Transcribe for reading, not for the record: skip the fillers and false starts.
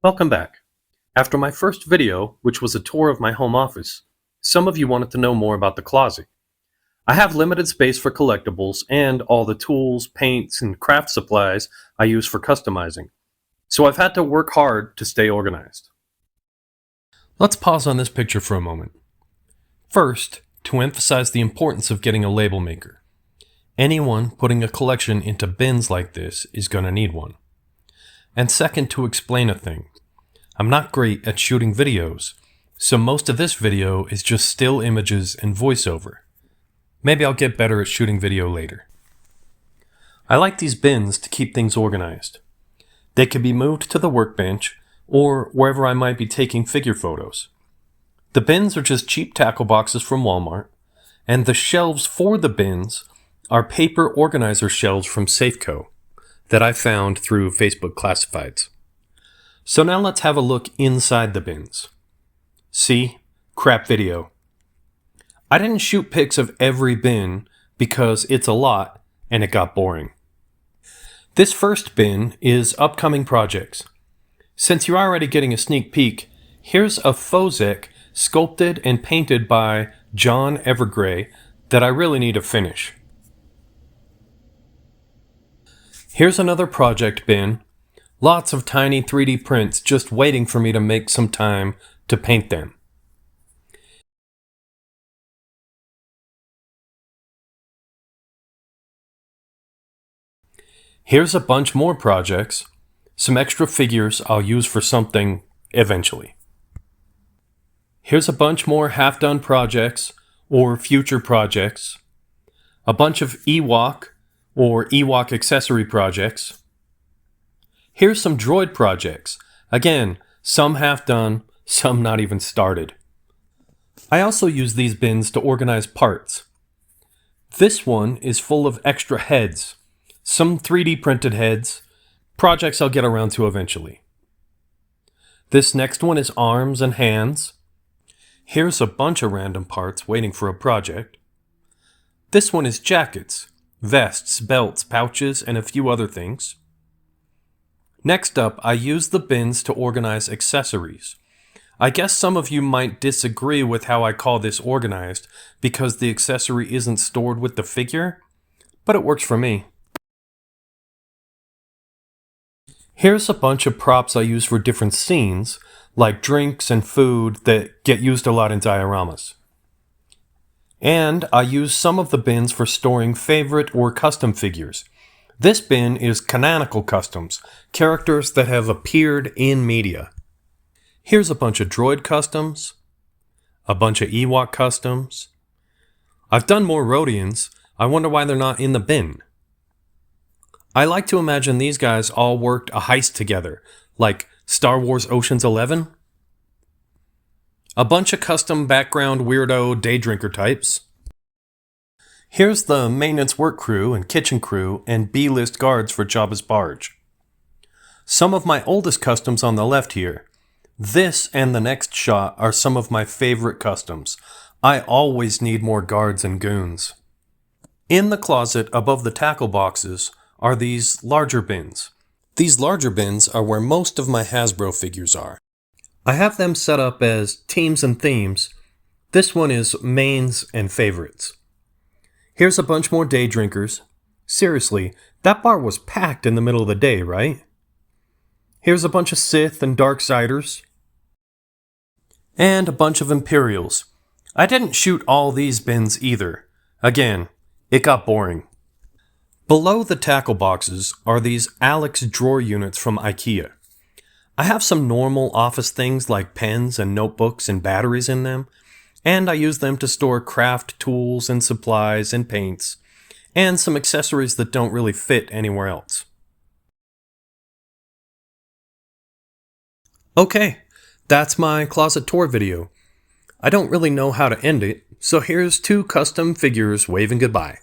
Welcome back. After my first video, which was a tour of my home office, some of you wanted to know more about the closet. I have limited space for collectibles and all the tools, paints, and craft supplies I use for customizing, so I've had to work hard to stay organized. Let's pause on this picture for a moment. First, to emphasize the importance of getting a label maker. Anyone putting a collection into bins like this is going to need one. And second, to explain a thing. I'm not great at shooting videos, so most of this video is just still images and voiceover. Maybe I'll get better at shooting video later. I like these bins to keep things organized. They can be moved to the workbench or wherever I might be taking figure photos. The bins are just cheap tackle boxes from Walmart, and the shelves for the bins are paper organizer shelves from Safeco that I found through Facebook Classifieds. So now let's have a look inside the bins. See? Crap video. I didn't shoot pics of every bin because it's a lot and it got boring. This first bin is upcoming projects. Since you're already getting a sneak peek, here's a Fozek sculpted and painted by John Evergray that I really need to finish. Here's another project bin. Lots of tiny 3D prints just waiting for me to make some time to paint them. Here's a bunch more projects, some extra figures I'll use for something eventually. Here's a bunch more half-done projects or future projects, a bunch of Ewok or Ewok accessory projects. Here's some droid projects. Again, some half done, some not even started. I also use these bins to organize parts. This one is full of extra heads, some 3D printed heads, projects I'll get around to eventually. This next one is arms and hands. Here's a bunch of random parts waiting for a project. This one is jackets, vests, belts, pouches, and a few other things. Next up, I use the bins to organize accessories. I guess some of you might disagree with how I call this organized because the accessory isn't stored with the figure, but it works for me. Here's a bunch of props I use for different scenes, like drinks and food that get used a lot in dioramas. And I use some of the bins for storing favorite or custom figures. This bin is canonical customs, characters that have appeared in media. Here's a bunch of droid customs, a bunch of Ewok customs. I've done more Rodians. I wonder why they're not in the bin. I like to imagine these guys all worked a heist together, like Star Wars Ocean's 11. A bunch of custom background weirdo day drinker types. Here's the maintenance work crew and kitchen crew and B-list guards for Jabba's barge. Some of my oldest customs on the left here. This and the next shot are some of my favorite customs. I always need more guards and goons. In the closet above the tackle boxes are these larger bins. These larger bins are where most of my Hasbro figures are. I have them set up as teams and themes. This one is mains and favorites. Here's a bunch more day drinkers. Seriously, that bar was packed in the middle of the day, right? Here's a bunch of Sith and Darksiders. And a bunch of Imperials. I didn't shoot all these bins either. Again, it got boring. Below the tackle boxes are these Alex drawer units from IKEA. I have some normal office things like pens and notebooks and batteries in them, and I use them to store craft tools and supplies and paints, and some accessories that don't really fit anywhere else. Okay, that's my closet tour video. I don't really know how to end it, so here's two custom figures waving goodbye.